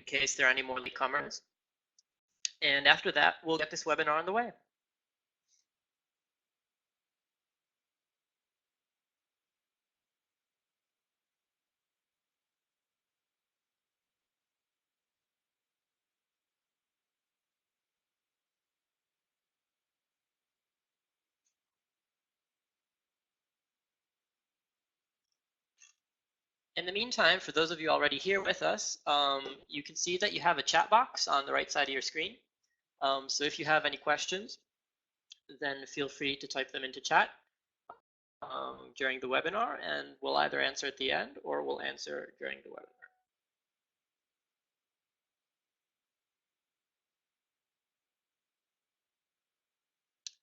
case there are any more latecomers. And after that, we'll get this webinar on the way. In the meantime, for those of you already here with us, you can see that you have a chat box on the right side of your screen. So if you have any questions, then feel free to type them into chat during the webinar, and we'll either answer at the end or we'll answer during the webinar.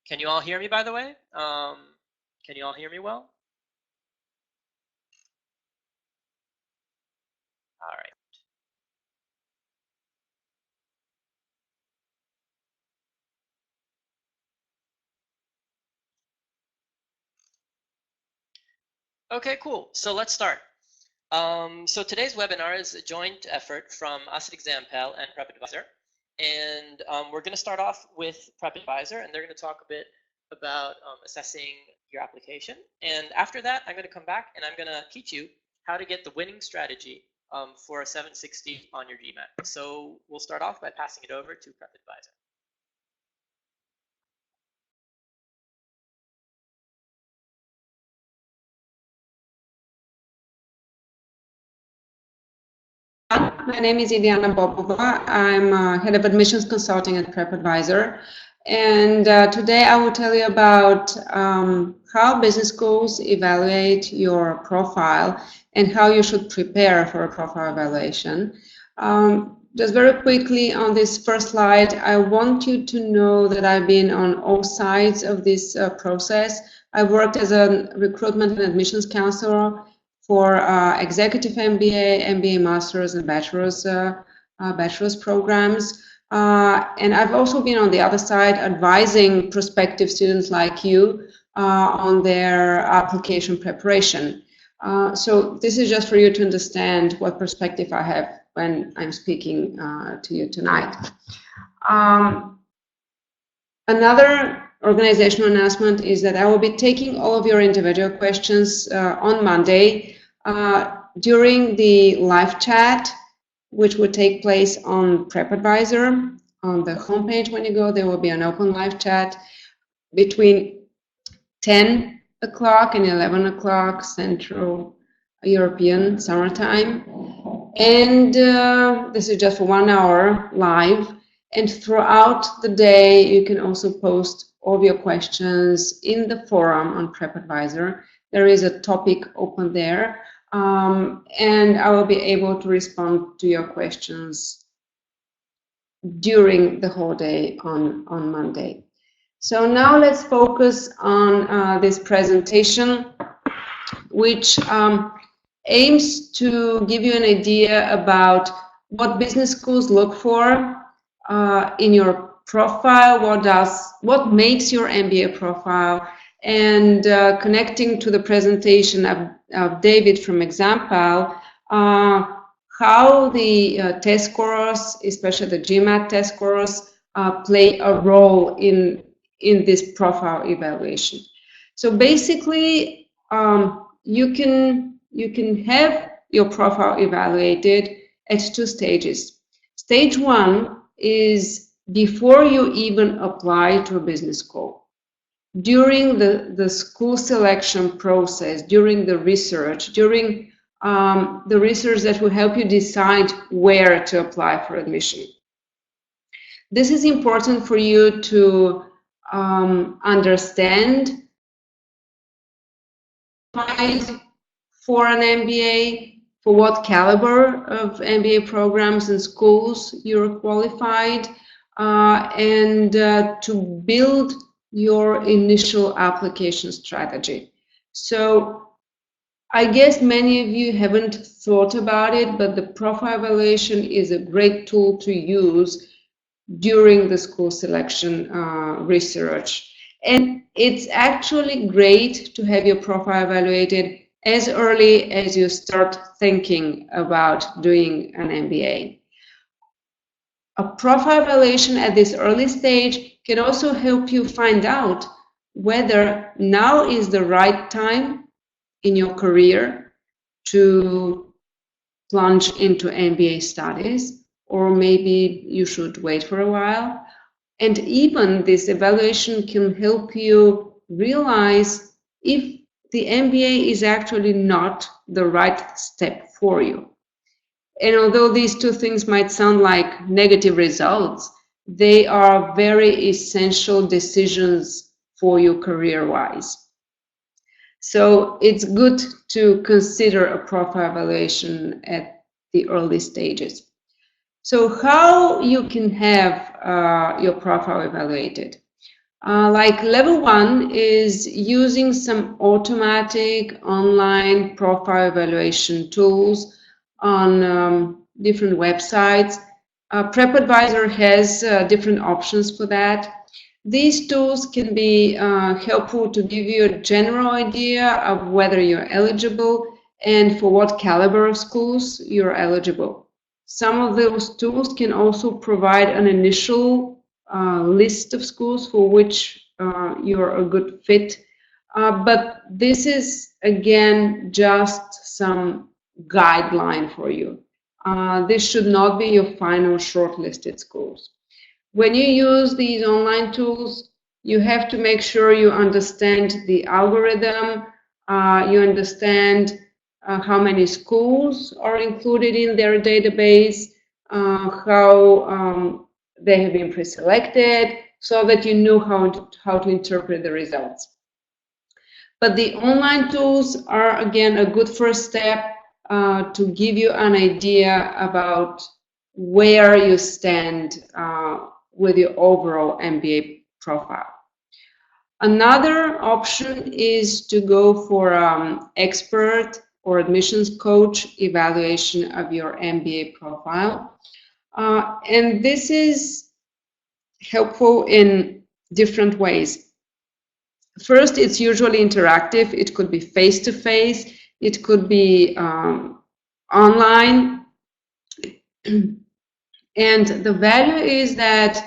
Can you all hear me, by the way? Can you all hear me well? All right. Okay, cool. So let's start. So today's webinar is a joint effort from us at examPAL and PrepAdviser. And we're going to start off with PrepAdviser, and they're going to talk a bit about assessing your application. And after that, I'm going to come back and I'm going to teach you how to get the winning strategy for a 760 on your GMAT. So we'll start off by passing it over to PrepAdviser. My name is Iliana Bobova. I'm head of admissions consulting at PrepAdviser. And today I will tell you about how business schools evaluate your profile and how you should prepare for a profile evaluation. Just very quickly on this first slide, I want you to know that I've been on all sides of this process. I worked as a recruitment and admissions counselor for executive MBA, MBA Masters, and bachelor's programs. And I've also been on the other side advising prospective students like you on their application preparation. So this is just for you to understand what perspective I have when I'm speaking to you tonight. Another organizational announcement is that I will be taking all of your individual questions on Monday during the live chat, which will take place on PrepAdviser. On the homepage, when you go, there will be an open live chat between 10 o'clock and 11 o'clock Central European Summer Time. And this is just for 1 hour live. And throughout the day, you can also post all of your questions in the forum on PrepAdviser. There is a topic open there. And I will be able to respond to your questions during the whole day on Monday. So now let's focus on this presentation, which aims to give you an idea about what business schools look for in your profile, what makes your MBA profile, and connecting to the presentation of David from examPAL, how the test scores, especially the GMAT test scores, play a role in this profile evaluation. So basically, you can have your profile evaluated at two stages. Stage one is before you even apply to a business school. During the school selection process, during the research, during the research that will help you decide where to apply for admission. This is important for you to understand for an MBA, for what caliber of MBA programs and schools you're qualified, and to build your initial application strategy. So I guess many of you haven't thought about it, but the profile evaluation is a great tool to use during the school selection research. And it's actually great to have your profile evaluated as early as you start thinking about doing an MBA. a profile evaluation at this early stage can also help you find out whether now is the right time in your career to plunge into MBA studies, or maybe you should wait for a while. And even this evaluation can help you realize if the MBA is actually not the right step for you. And although these two things might sound like negative results, they are very essential decisions for you career-wise. So it's good to consider a profile evaluation at the early stages. So how you can have your profile evaluated? Like level 1 is using some automatic online profile evaluation tools on different websites. PrepAdviser has different options for that. These tools can be helpful to give you a general idea of whether you're eligible and for what caliber of schools you're eligible. Some of those tools can also provide an initial list of schools for which you're a good fit. But this is, again, just some guideline for you. This should not be your final shortlisted schools. When you use these online tools, you have to make sure you understand the algorithm, you understand how many schools are included in their database, how they have been pre-selected, so that you know how to interpret the results. But the online tools are, again, a good first step to give you an idea about where you stand with your overall MBA profile. Another option is to go for expert or admissions coach evaluation of your MBA profile. And this is helpful in different ways. First, it's usually interactive. It could be face-to-face. It could be online. And the value is that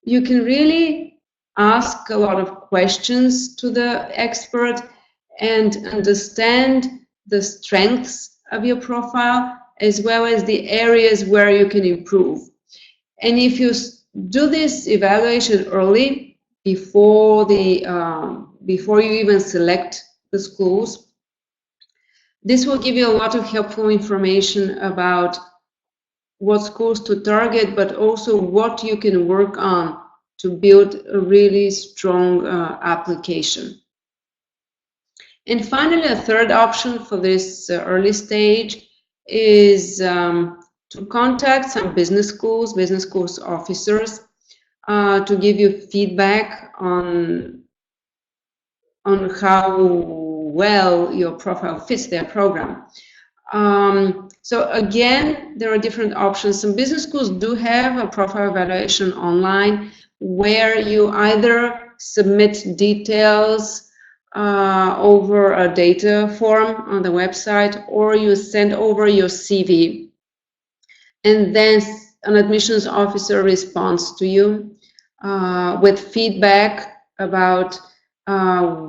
you can really ask a lot of questions to the expert and understand the strengths of your profile as well as the areas where you can improve. And if you do this evaluation early, before you even select the schools, this will give you a lot of helpful information about what schools to target, but also what you can work on to build a really strong application. And finally, a third option for this early stage is to contact some business schools officers to give you feedback on how well your profile fits their program. So again, there are different options. Some business schools do have a profile evaluation online where you either submit details over a data form on the website, or you send over your CV, and then an admissions officer responds to you with feedback about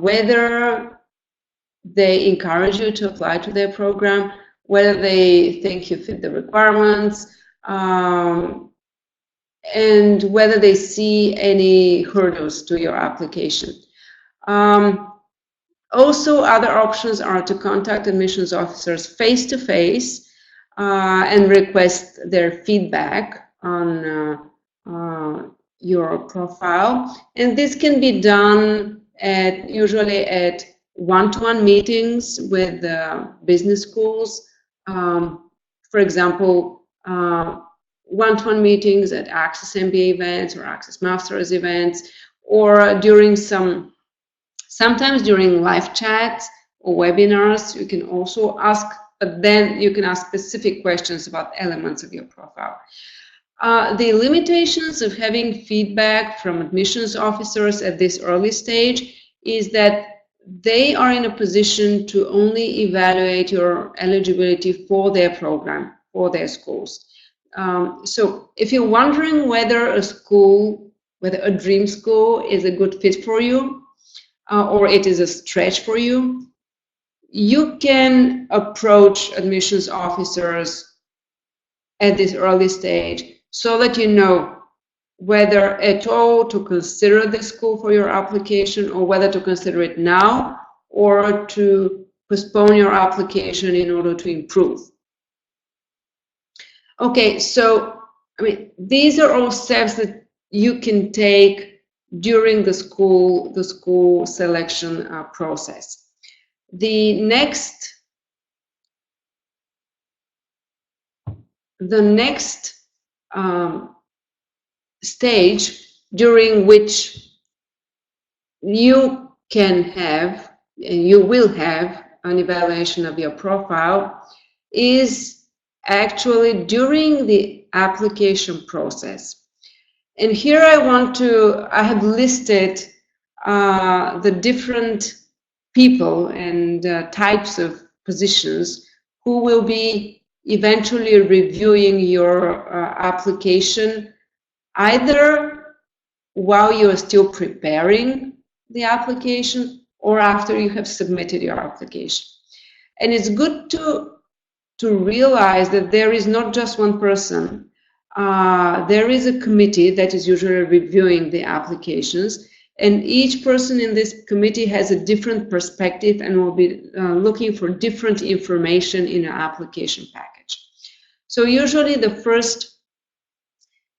whether they encourage you to apply to their program, whether they think you fit the requirements, and whether they see any hurdles to your application. Also, other options are to contact admissions officers face-to-face and request their feedback on your profile. And this can be done usually at one-to-one meetings with business schools. For example, one-to-one meetings at Access MBA events or Access Masters events, or during sometimes during live chats or webinars. You can also ask, but then you can ask specific questions about elements of your profile. The limitations of having feedback from admissions officers at this early stage is that they are in a position to only evaluate your eligibility for their program, for their schools. So if you're wondering whether a dream school is a good fit for you, or it is a stretch for you, you can approach admissions officers at this early stage so that you know whether at all to consider the school for your application, or whether to consider it now or to postpone your application in order to improve. Okay, so I mean, these are all steps that you can take during the school selection process. The next stage during which you can have, and you will have, an evaluation of your profile is actually during the application process. And here I have listed the different people and types of positions who will be eventually reviewing your application, either while you are still preparing the application or after you have submitted your application. And it's good to realize that there is not just one person. There is a committee that is usually reviewing the applications, and each person in this committee has a different perspective and will be looking for different information in an application package. So usually the first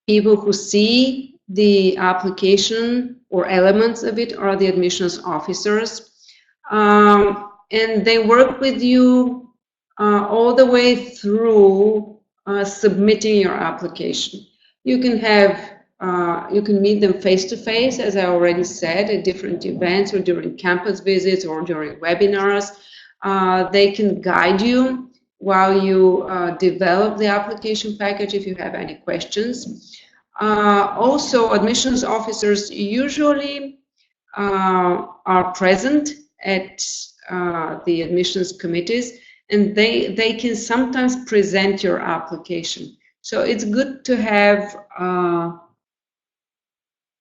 people who see the application or elements of it are the admissions officers, and they work with you all the way through submitting your application. You can meet them face-to-face, as I already said, at different events or during campus visits or during webinars. They can guide you while you develop the application package if you have any questions. Also, admissions officers usually are present at the admissions committees, and they can sometimes present your application. So it's good to have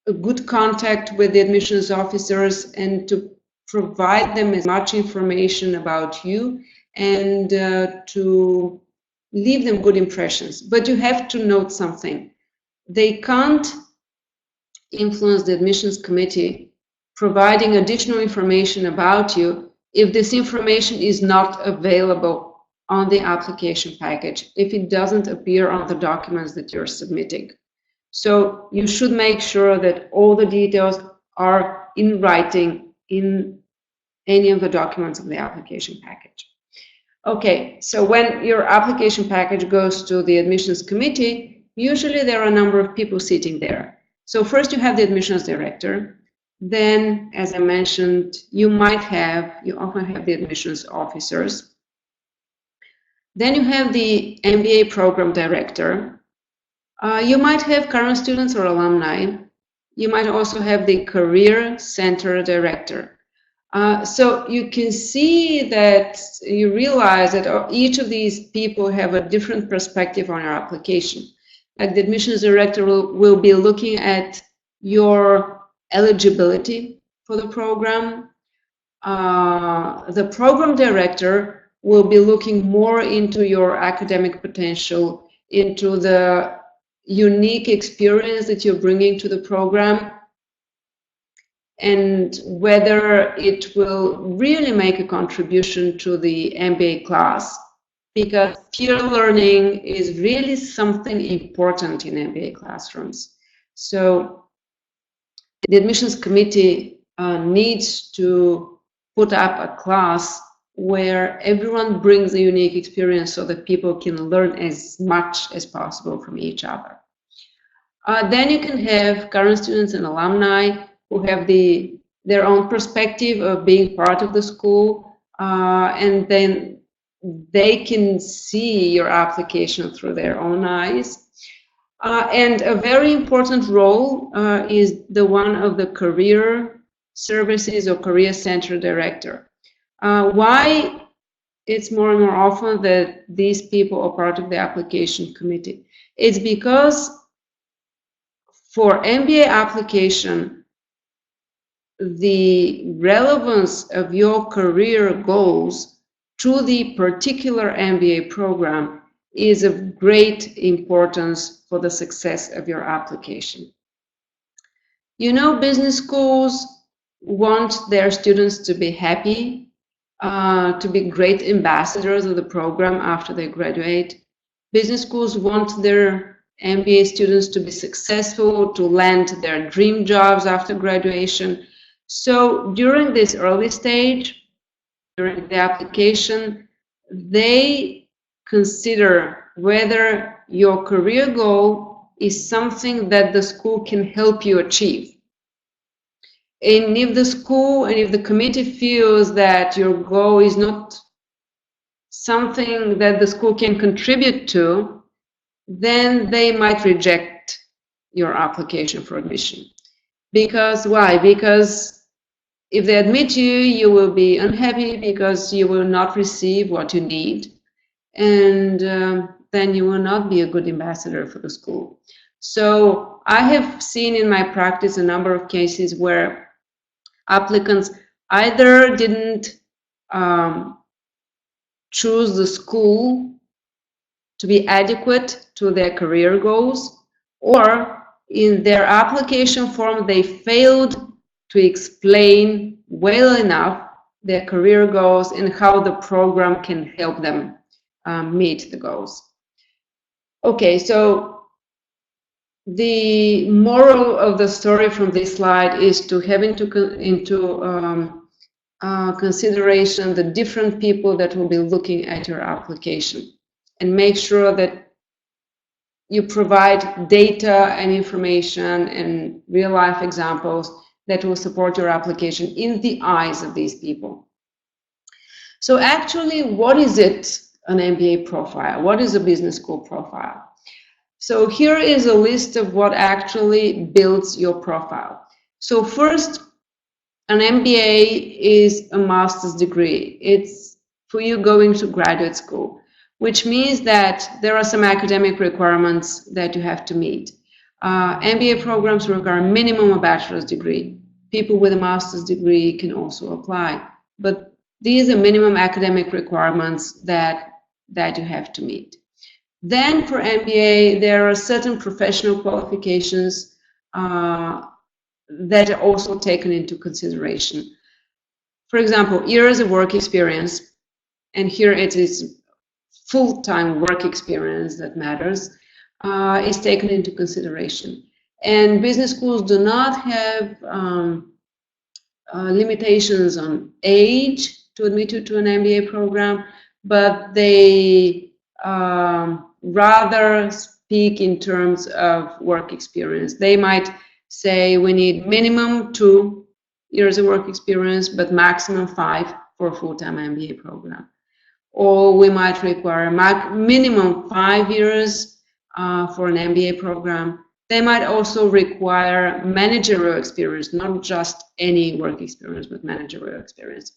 a good contact with the admissions officers and to provide them as much information about you and to leave them good impressions. But you have to note something. They can't influence the admissions committee providing additional information about you if this information is not available on the application package, if it doesn't appear on the documents that you're submitting. So you should make sure that all the details are in writing in any of the documents of the application package. Okay, so when your application package goes to the admissions committee, usually there are a number of people sitting there. So first you have the admissions director. Then, as I mentioned, you often have the admissions officers. Then you have the MBA program director. You might have current students or alumni. You might also have the career center director. So you can see that you realize that each of these people have a different perspective on your application. Like the admissions director will be looking at your eligibility for the program. The program director will be looking more into your academic potential, into the unique experience that you're bringing to the program, and whether it will really make a contribution to the MBA class, because peer learning is really something important in MBA classrooms. So the admissions committee needs to put up a class where everyone brings a unique experience so that people can learn as much as possible from each other. Then you can have current students and alumni who have their own perspective of being part of the school, and then they can see your application through their own eyes. And a very important role is the one of the career services or career center director. Why it's more and more often that these people are part of the application committee. It's because for MBA application, the relevance of your career goals to the particular MBA program is of great importance for the success of your application. You know, business schools want their students to be happy, to be great ambassadors of the program after they graduate. Business schools want their MBA students to be successful, to land their dream jobs after graduation. So during this early stage, during the application, they consider whether your career goal is something that the school can help you achieve. And if the school and if the committee feels that your goal is not something that the school can contribute to, then they might reject your application for admission. Because why? Because if they admit you, you will be unhappy because you will not receive what you need. And then you will not be a good ambassador for the school. So I have seen in my practice a number of cases where applicants either didn't choose the school to be adequate to their career goals, or in their application form they failed to explain well enough their career goals and how the program can help them meet the goals. Okay, so the moral of the story from this slide is to have into consideration the different people that will be looking at your application, and make sure that you provide data and information and real-life examples that will support your application in the eyes of these people. So actually, what is it, an MBA profile? What is a business school profile? So here is a list of what actually builds your profile. So first, an MBA is a master's degree. It's for you going to graduate school, which means that there are some academic requirements that you have to meet. MBA programs require minimum a bachelor's degree. People with a master's degree can also apply, but these are minimum academic requirements that you have to meet. Then for MBA, there are certain professional qualifications that are also taken into consideration. For example, years of work experience, and here it is full-time work experience that matters, is taken into consideration. And business schools do not have limitations on age to admit you to an MBA program, but they rather speak in terms of work experience. They might say we need minimum 2 years of work experience, but maximum 5 for a full-time MBA program. Or we might require minimum 5 years for an MBA program. They might also require managerial experience, not just any work experience, but managerial experience.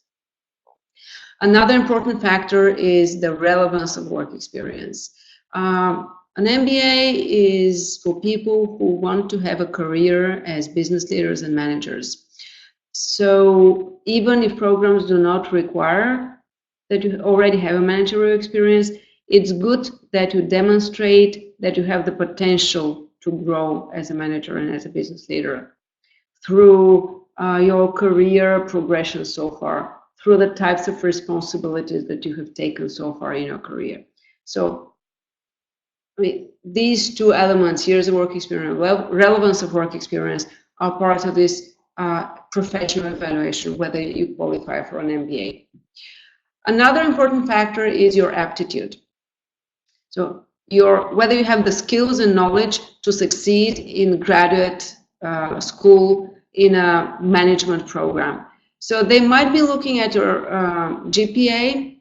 Another important factor is the relevance of work experience. An MBA is for people who want to have a career as business leaders and managers. So even if programs do not require that you already have a managerial experience, it's good that you demonstrate that you have the potential to grow as a manager and as a business leader through your career progression so far, through the types of responsibilities that you have taken so far in your career. So these two elements, years of work experience, relevance of work experience, are part of this professional evaluation, whether you qualify for an MBA. Another important factor is your aptitude. So whether you have the skills and knowledge to succeed in graduate school in a management program. So they might be looking at your GPA,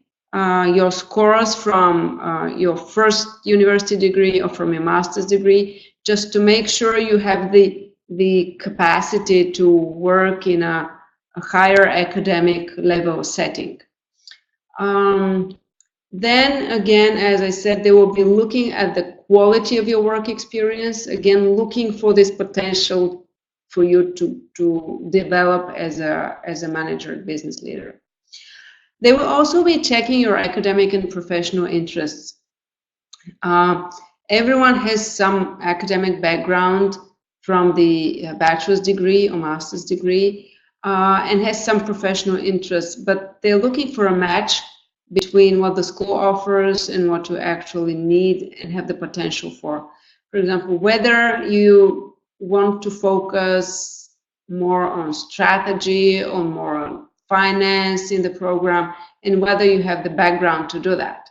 your scores from your first university degree or from your master's degree, just to make sure you have the capacity to work in a higher academic level setting. Then again, as I said, they will be looking at the quality of your work experience, again, looking for this potential for you to develop as a manager, business leader. They will also be checking your academic and professional interests. Everyone has some academic background from the bachelor's degree or master's degree and has some professional interests, but they're looking for a match between what the school offers and what you actually need and have the potential for. For example, whether you want to focus more on strategy or more on finance in the program, and whether you have the background to do that.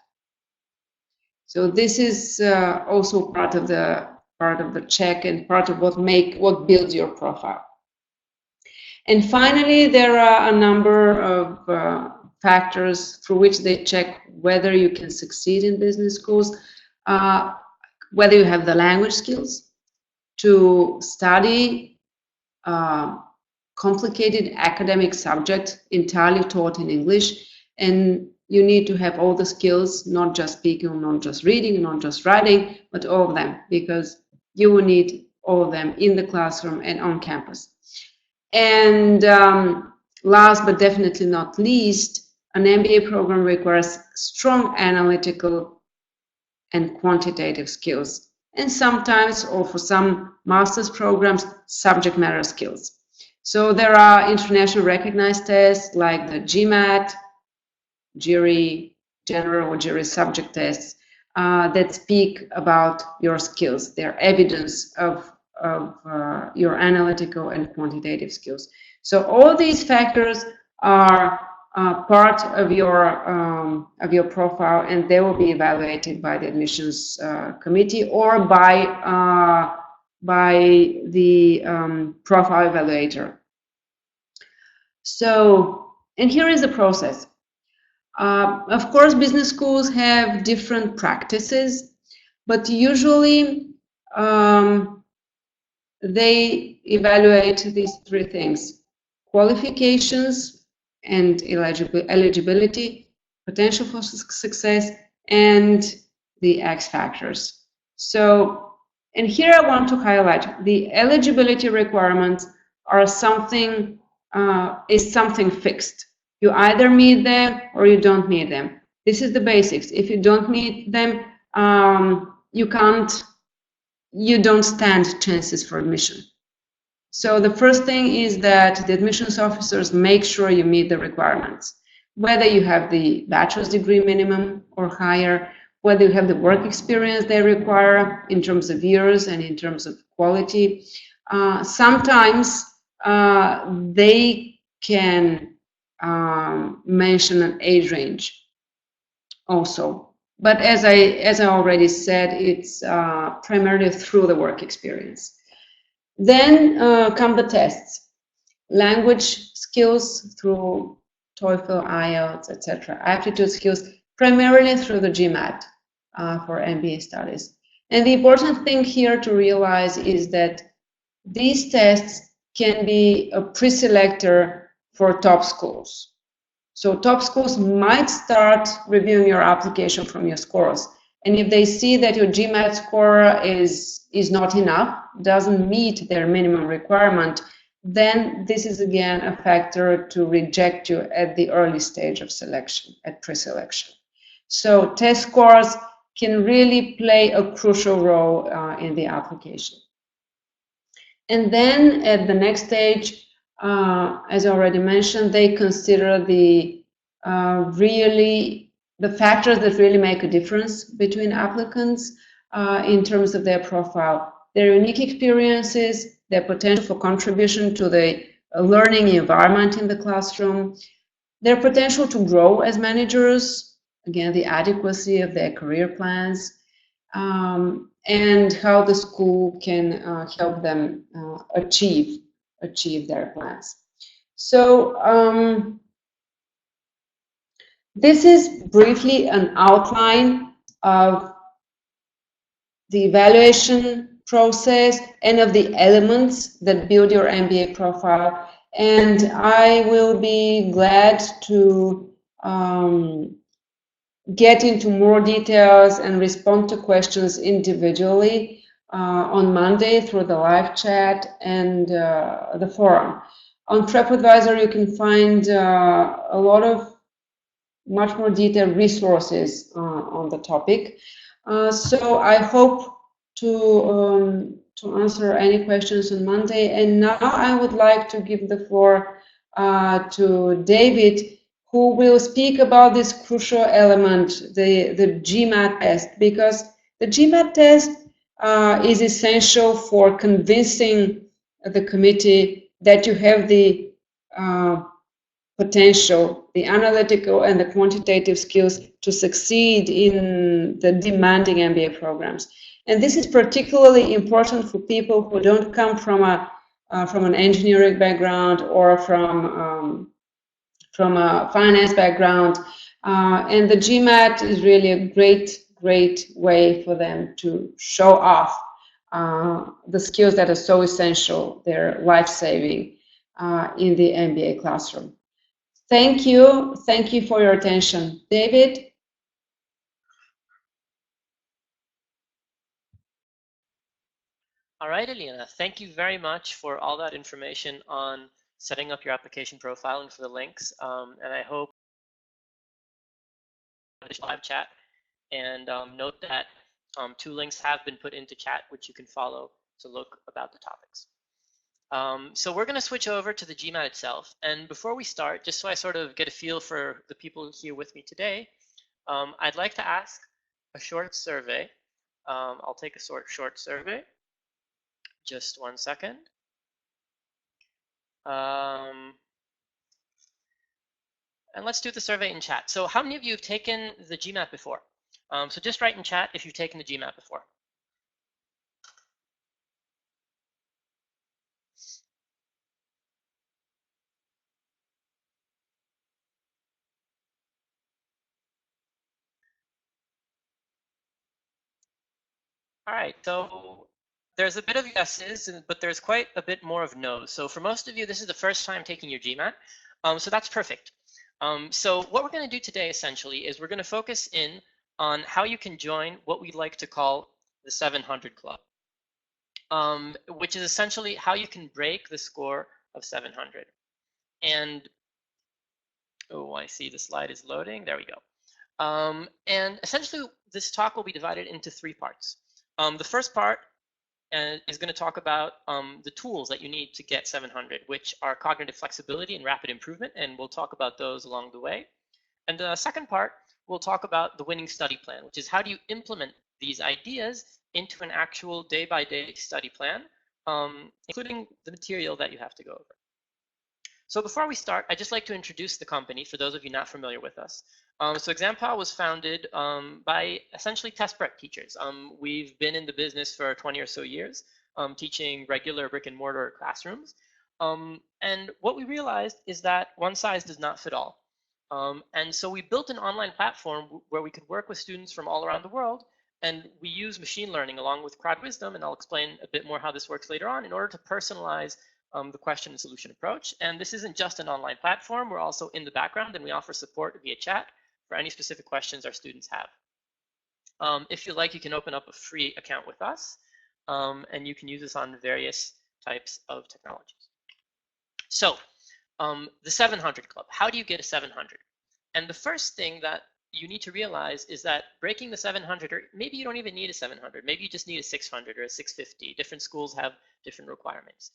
So this is also part of the check and part of what builds your profile. And finally, there are a number of factors through which they check whether you can succeed in business schools, whether you have the language skills to study complicated academic subjects entirely taught in English, and you need to have all the skills, not just speaking, not just reading, not just writing, but all of them, because you will need all of them in the classroom and on campus. And last but definitely not least, an MBA program requires strong analytical and quantitative skills, and sometimes, or for some master's programs, subject matter skills. So there are international recognized tests like the GMAT, jury general or jury subject tests that speak about your skills. They're evidence of your analytical and quantitative skills. So all these factors are part of your profile, and they will be evaluated by the admissions committee or by the profile evaluator. So, and here is the process. Of course, business schools have different practices, but usually they evaluate these three things: qualifications and eligibility, potential for success, and the X factors. So, and here I want to highlight the eligibility requirements are something fixed. You either meet them or you don't meet them. This is the basics. If you don't meet them, you don't stand chances for admission. So the first thing is that the admissions officers make sure you meet the requirements, whether you have the bachelor's degree minimum or higher, whether you have the work experience they require in terms of years and in terms of quality. Sometimes they can mention an age range also, but as I already said, it's primarily through the work experience. Then come the tests: language skills through TOEFL, IELTS, etc. Aptitude skills primarily through the GMAT for MBA studies. And the important thing here to realize is that these tests can be a pre-selector for top schools. So top schools might start reviewing your application from your scores. And if they see that your GMAT score is not enough, doesn't meet their minimum requirement, then this is again a factor to reject you at the early stage of selection, at pre-selection. So test scores can really play a crucial role in the application. And then at the next stage, as I already mentioned, they consider the factors that really make a difference between applicants in terms of their profile: their unique experiences, their potential for contribution to the learning environment in the classroom, their potential to grow as managers, again, the adequacy of their career plans, and how the school can help them achieve their plans. So this is briefly an outline of the evaluation process and of the elements that build your MBA profile. And I will be glad to get into more details and respond to questions individually on Monday through the live chat and the forum. On PrepAdviser, you can find a lot of much more detailed resources on the topic. So I hope to answer any questions on Monday. And now I would like to give the floor to David, who will speak about this crucial element, the GMAT test, because the GMAT test is essential for convincing the committee that you have the potential, the analytical and the quantitative skills to succeed in the demanding MBA programs. And this is particularly important for people who don't come from an engineering background or from a finance background. And the GMAT is really a great way for them to show off the skills that are so essential, they're life-saving in the MBA classroom. Thank you for your attention. David? All right, Iliana, thank you very much for all that information on setting up your application profile and for the links. And I hope this live chat, and note that 2 links have been put into chat, which you can follow to look about the topics. So we're going to switch over to the GMAT itself. And before we start, just so I sort of get a feel for the people here with me today, I'd like to ask a short survey. I'll take a short survey. Just 1 second. And let's do the survey in chat. So how many of you have taken the GMAT before? So just write in chat if you've taken the GMAT before. All right, so there's a bit of yeses, but there's quite a bit more of no's. So for most of you, this is the first time taking your GMAT. So that's perfect. So what we're going to do today, essentially, is we're going to focus in on how you can join what we'd like to call the 700 Club, which is essentially how you can break the score of 700. And, oh, I see the slide is loading. There we go. And essentially, this talk will be divided into 3 parts. The first part is going to talk about the tools that you need to get 700, which are cognitive flexibility and rapid improvement, and we'll talk about those along the way. And the second part, we'll talk about the winning study plan, which is how do you implement these ideas into an actual day-by-day study plan, including the material that you have to go over. So before we start, I'd just like to introduce the company for those of you not familiar with us. So examPAL was founded by essentially test prep teachers. We've been in the business for 20 or so years, teaching regular brick and mortar classrooms. And what we realized is that one size does not fit all. And so we built an online platform where we could work with students from all around the world, and we use machine learning along with crowd wisdom, and I'll explain a bit more how this works later on, in order to personalize the question and solution approach. And this isn't just an online platform, we're also in the background, and we offer support via chat for any specific questions our students have. If you like, you can open up a free account with us, and you can use this on various types of technologies. So the 700 Club, how do you get a 700? And the first thing that you need to realize is that breaking the 700, or maybe you don't even need a 700, maybe you just need a 600 or a 650. Different schools have different requirements.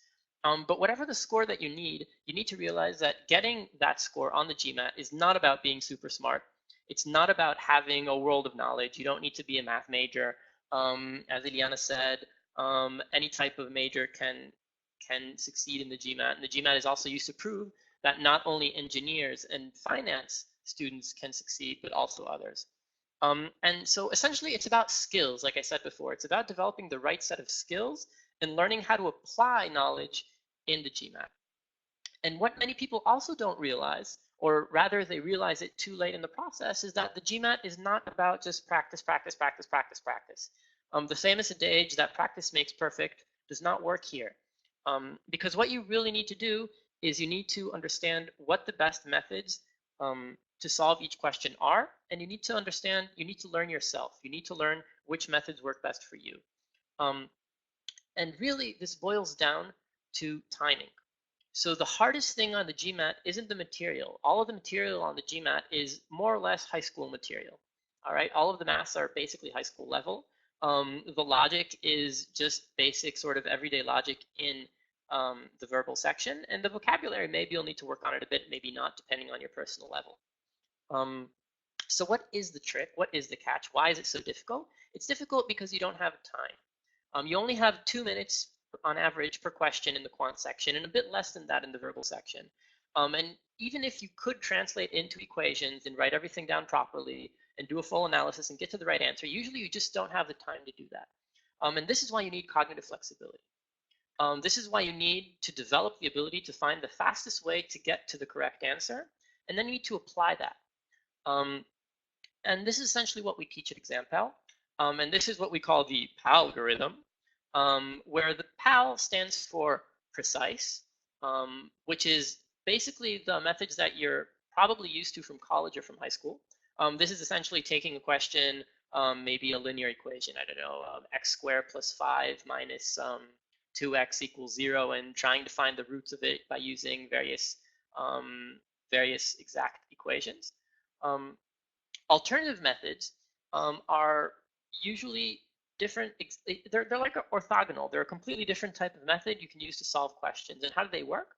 But whatever the score that you need to realize that getting that score on the GMAT is not about being super smart. It's not about having a world of knowledge. You don't need to be a math major. As Iliana said, any type of major can succeed in the GMAT. And the GMAT is also used to prove that not only engineers and finance students can succeed, but also others. And so essentially it's about skills, like I said before. It's about developing the right set of skills and learning how to apply knowledge in the GMAT. And what many people also don't realize, or rather they realize it too late in the process, is that the GMAT is not about just practice. The famous adage that practice makes perfect does not work here. Because what you really need to do is you need to understand what the best methods to solve each question are, and you need to understand, you need to learn yourself. You need to learn which methods work best for you. And really, this boils down to timing. So the hardest thing on the GMAT isn't the material. All of the material on the GMAT is more or less high school material. All right, all of the maths are basically high school level. The logic is just basic sort of everyday logic in the verbal section, and the vocabulary, maybe you'll need to work on it a bit, maybe not, depending on your personal level. So what is the trick? What is the catch? Why is it so difficult? It's difficult because you don't have time. You only have 2 minutes on average per question in the quant section, and a bit less than that in the verbal section. And even if you could translate into equations and write everything down properly and do a full analysis and get to the right answer, usually you just don't have the time to do that. And this is why you need cognitive flexibility. This is why you need to develop the ability to find the fastest way to get to the correct answer, and then you need to apply that. And this is essentially what we teach at examPAL. And this is what we call the PALgorithm, where the PAL stands for precise, which is basically the methods that you're probably used to from college or from high school. This is essentially taking a question, maybe a linear equation, I don't know, x squared plus 5 minus 2x equals 0, and trying to find the roots of it by using various exact equations. Alternative methods are usually different. They're like orthogonal. They're a completely different type of method you can use to solve questions. And how do they work?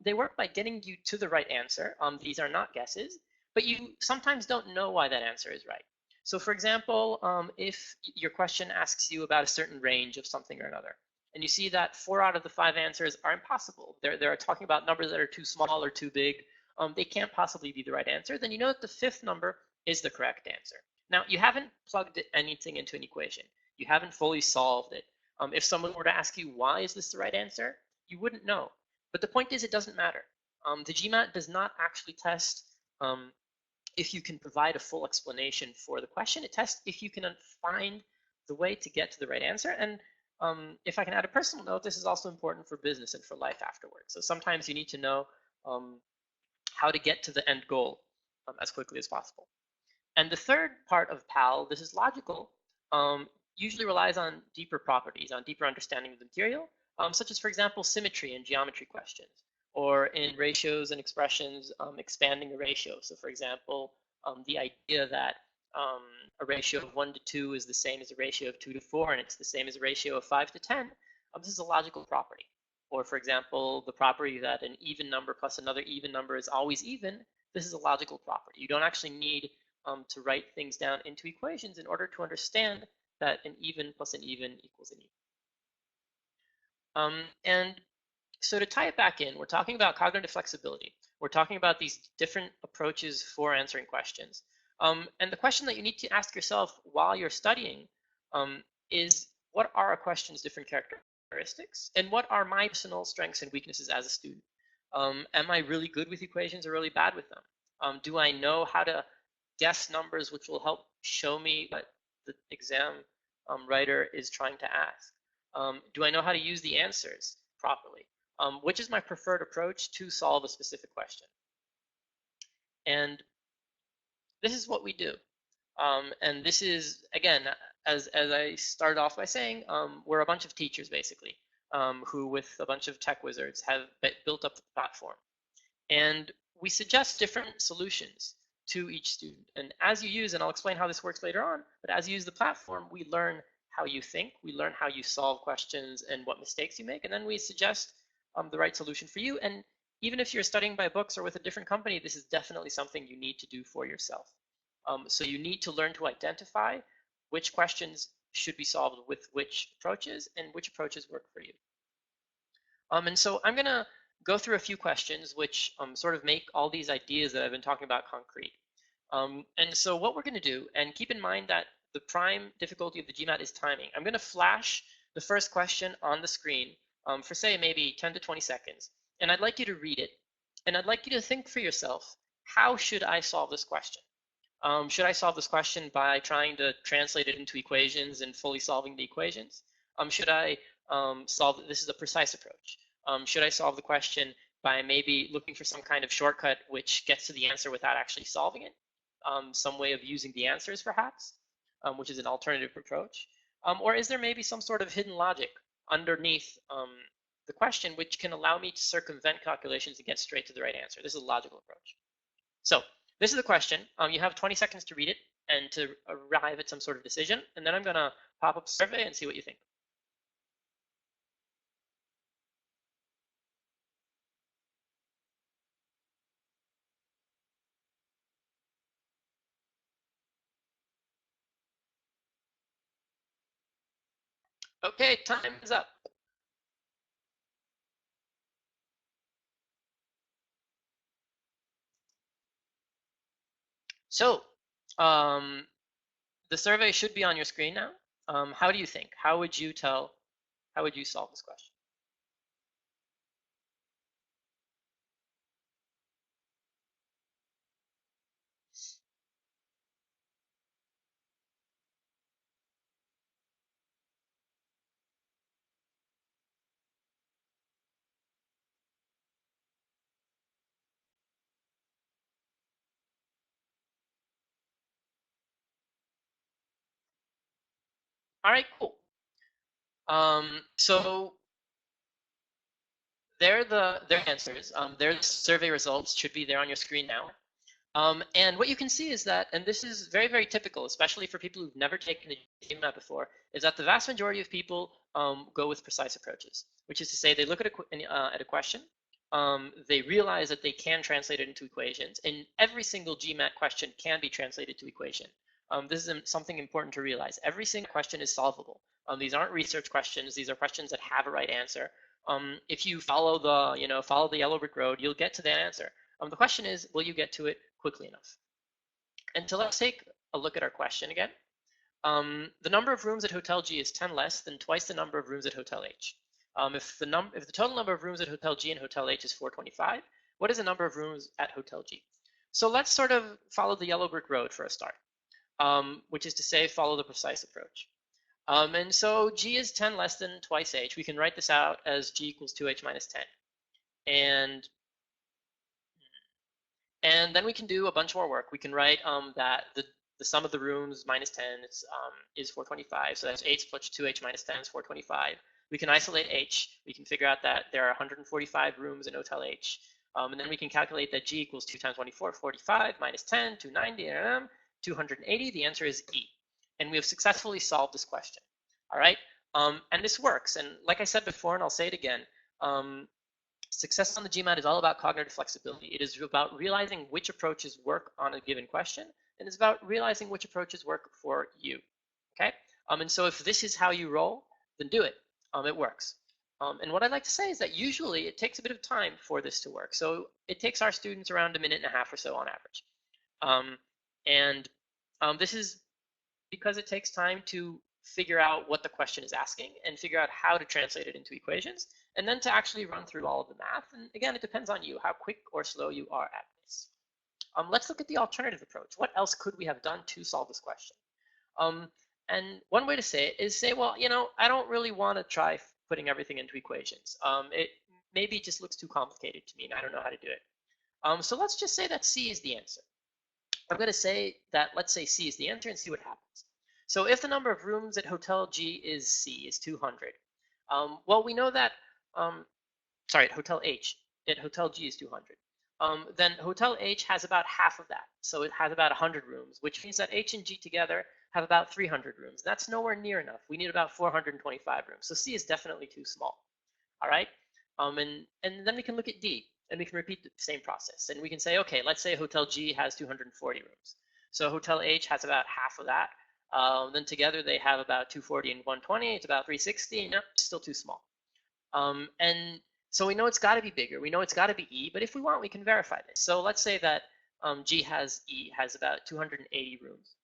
They work by getting you to the right answer. These are not guesses, but you sometimes don't know why that answer is right. So for example, if your question asks you about a certain range of something or another, and you see that 4 out of the 5 answers are impossible. They're talking about numbers that are too small or too big. They can't possibly be the right answer. Then you know that the 5th number is the correct answer. Now, you haven't plugged anything into an equation. You haven't fully solved it. If someone were to ask you, why is this the right answer? You wouldn't know. But the point is, it doesn't matter. The GMAT does not actually test if you can provide a full explanation for the question. It tests if you can find the way to get to the right answer. And if I can add a personal note, this is also important for business and for life afterwards. So sometimes you need to know how to get to the end goal as quickly as possible. And the third part of PAL, this is logical, usually relies on deeper properties, on deeper understanding of the material, such as, for example, symmetry in geometry questions, or in ratios and expressions, expanding a ratio. So for example, the idea that a ratio of 1 to 2 is the same as a ratio of 2 to 4, and it's the same as a ratio of 5 to 10, this is a logical property. Or for example, the property that an even number plus another even number is always even, this is a logical property. You don't actually need to write things down into equations in order to understand that an even plus an even equals an even. And so to tie it back in, we're talking about cognitive flexibility. We're talking about these different approaches for answering questions. And the question that you need to ask yourself while you're studying is, what are a question's different characteristics? And what are my personal strengths and weaknesses as a student? Am I really good with equations or really bad with them? Do I know how to guess numbers which will help show me what the exam writer is trying to ask? Do I know how to use the answers properly? Which is my preferred approach to solve a specific question? And this is what we do. And this is, again, as I started off by saying, we're a bunch of teachers, basically, who, with a bunch of tech wizards, have built up the platform. And we suggest different solutions to each student. And as you use, and I'll explain how this works later on, but as you use the platform, we learn how you think, we learn how you solve questions and what mistakes you make, and then we suggest the right solution for you. And even if you're studying by books or with a different company, this is definitely something you need to do for yourself. So you need to learn to identify which questions should be solved with which approaches and which approaches work for you. And so I'm going to go through a few questions which sort of make all these ideas that I've been talking about concrete. And so what we're going to do, and keep in mind that the prime difficulty of the GMAT is timing. I'm going to flash the first question on the screen for, say, maybe 10 to 20 seconds. And I'd like you to read it. And I'd like you to think for yourself, how should I solve this question? Should I solve this question by trying to translate it into equations and fully solving the equations? Should I solve, this is a precise approach. Should I solve the question by maybe looking for some kind of shortcut which gets to the answer without actually solving it, some way of using the answers perhaps, which is an alternative approach, or is there maybe some sort of hidden logic underneath the question which can allow me to circumvent calculations and get straight to the right answer? This is a logical approach. So this is the question. You have 20 seconds to read it and to arrive at some sort of decision, and then I'm going to pop up a survey and see what you think. Okay, time is up. So the survey should be on your screen now. How do you think? How would you solve this question? All right, cool. So their answers. Their survey results should be there on your screen now. And what you can see is that, and this is very, very typical, especially for people who've never taken the GMAT before, is that the vast majority of people go with precise approaches, which is to say they look at a question, they realize that they can translate it into equations, and every single GMAT question can be translated to equation. This is something important to realize. Every single question is solvable. These aren't research questions. These are questions that have a right answer. If you follow the yellow brick road, you'll get to that answer. The question is, will you get to it quickly enough? And so let's take a look at our question again. The number of rooms at Hotel G is 10 less than twice the number of rooms at Hotel H. If the total number of rooms at Hotel G and Hotel H is 425, what is the number of rooms at Hotel G? So let's sort of follow the yellow brick road for a start, which is to say follow the precise approach. And so G is 10 less than twice H. We can write this out as G equals 2H minus 10. And then we can do a bunch more work. We can write that the sum of the rooms minus 10 is 425. So that's H plus 2H minus 10 is 425. We can isolate H. We can figure out that there are 145 rooms in Hotel H. And then we can calculate that G equals 2 times 24, 45, minus 10, 290, 280. The answer is E. And we have successfully solved this question. All right? And this works. And like I said before, and I'll say it again, success on the GMAT is all about cognitive flexibility. It is about realizing which approaches work on a given question, and it's about realizing which approaches work for you. Okay? And so if this is how you roll, then do it. It works. And what I'd like to say is that usually it takes a bit of time for this to work. So it takes our students around a minute and a half or so on average. This is because it takes time to figure out what the question is asking and figure out how to translate it into equations, and then to actually run through all of the math. And again, it depends on you, how quick or slow you are at this. Let's look at the alternative approach. What else could we have done to solve this question? And one way to say it is say, well, I don't really want to try putting everything into equations. It maybe just looks too complicated to me, and I don't know how to do it. So let's just say that C is the answer. I'm going to say that, let's say C is the answer and see what happens. So if the number of rooms at Hotel G is C, is 200, well, we know that, at Hotel H, at Hotel G is 200. Then Hotel H has about half of that. So it has about 100 rooms, which means that H and G together have about 300 rooms. That's nowhere near enough. We need about 425 rooms. So C is definitely too small. All right? And then we can look at D, and we can repeat the same process. And we can say, okay, let's say Hotel G has 240 rooms. So Hotel H has about half of that. Then together they have about 240 and 120. It's about 360. No, still too small. And so we know it's got to be bigger. We know it's got to be E. But if we want, we can verify this. So let's say that E has about 280 rooms.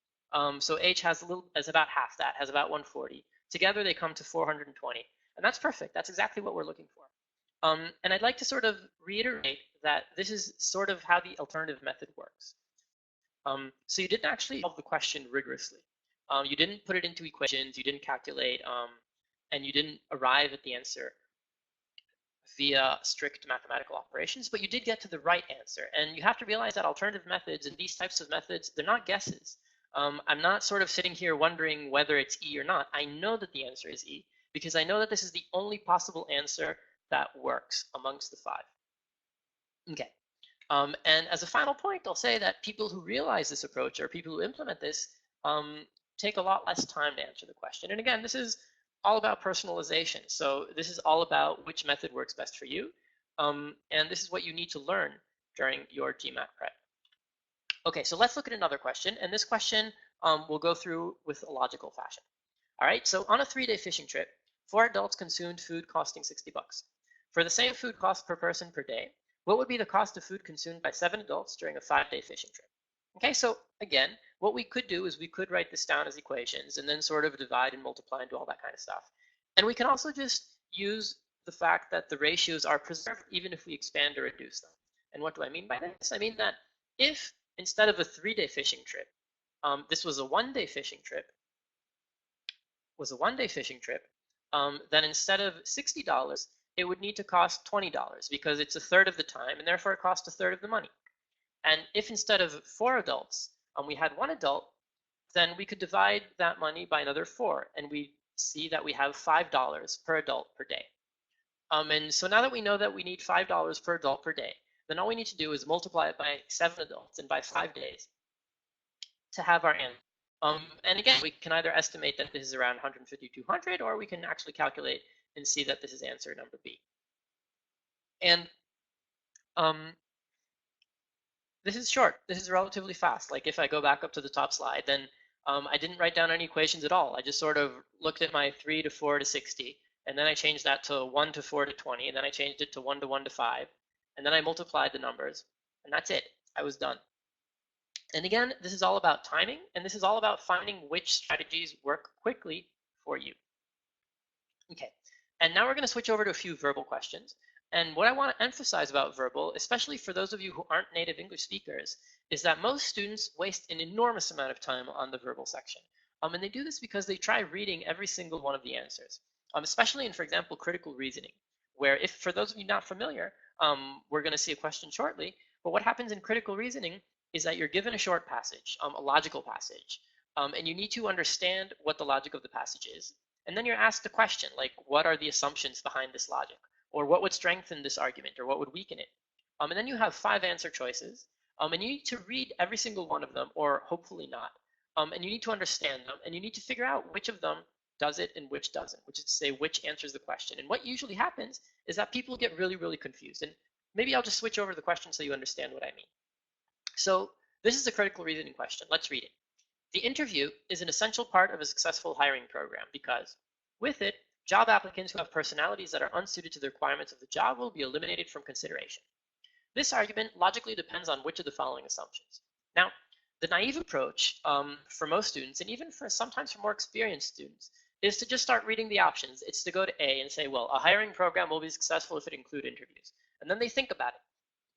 So H has about half that, has about 140. Together they come to 420. And that's perfect. That's exactly what we're looking for. And I'd like to sort of reiterate that this is sort of how the alternative method works. So you didn't actually solve the question rigorously. You didn't put it into equations, you didn't calculate, and you didn't arrive at the answer via strict mathematical operations, but you did get to the right answer. And you have to realize that alternative methods and these types of methods, they're not guesses. I'm not sort of sitting here wondering whether it's E or not. I know that the answer is E because I know that this is the only possible answer that works amongst the 5. Okay. And as a final point, I'll say that people who realize this approach or people who implement this take a lot less time to answer the question. And again, this is all about personalization. So this is all about which method works best for you. And this is what you need to learn during your GMAT prep. Okay, so let's look at another question. And this question we'll go through with a logical fashion. All right, so on a 3-day fishing trip, 4 adults consumed food costing $60. For the same food cost per person per day, what would be the cost of food consumed by 7 adults during a 5-day fishing trip? Okay, so again, what we could do is we could write this down as equations and then sort of divide and multiply and do all that kind of stuff. And we can also just use the fact that the ratios are preserved even if we expand or reduce them. And what do I mean by this? I mean that if instead of a 3-day fishing trip, this was a 1-day fishing trip, then instead of $60, it would need to cost $20 because it's a third of the time and therefore it costs a third of the money. And if instead of 4 adults, we had 1 adult, then we could divide that money by another 4 and we see that we have $5 per adult per day. And so now that we know that we need $5 per adult per day, then all we need to do is multiply it by 7 adults and by 5 days to have our answer. And again, we can either estimate that this is around 150, 200, or we can actually calculate and see that this is answer number B. And this is short. This is relatively fast. Like if I go back up to the top slide, then I didn't write down any equations at all. I just sort of looked at my 3 to 4 to 60, and then I changed that to 1 to 4 to 20, and then I changed it to 1 to 1 to 5, and then I multiplied the numbers, and that's it. I was done. And again, this is all about timing, and this is all about finding which strategies work quickly for you. Okay, and now we're going to switch over to a few verbal questions. And what I want to emphasize about verbal, especially for those of you who aren't native English speakers, is that most students waste an enormous amount of time on the verbal section. And they do this because they try reading every single one of the answers, especially in, for example, critical reasoning, where if, for those of you not familiar, we're going to see a question shortly, but what happens in critical reasoning is that you're given a short passage, a logical passage, and you need to understand what the logic of the passage is. And then you're asked a question like, what are the assumptions behind this logic? Or what would strengthen this argument, or what would weaken it? And then you have 5 answer choices, and you need to read every single one of them, or hopefully not. And you need to understand them, and you need to figure out which of them does it and which doesn't, which is to say which answers the question. And what usually happens is that people get really, really confused. And maybe I'll just switch over the question so you understand what I mean. So this is a critical reasoning question. Let's read it. The interview is an essential part of a successful hiring program because with it, job applicants who have personalities that are unsuited to the requirements of the job will be eliminated from consideration. This argument logically depends on which of the following assumptions. Now, the naive approach for most students, and even for sometimes for more experienced students, is to just start reading the options. It's to go to A and say, well, a hiring program will be successful if it includes interviews. And then they think about it.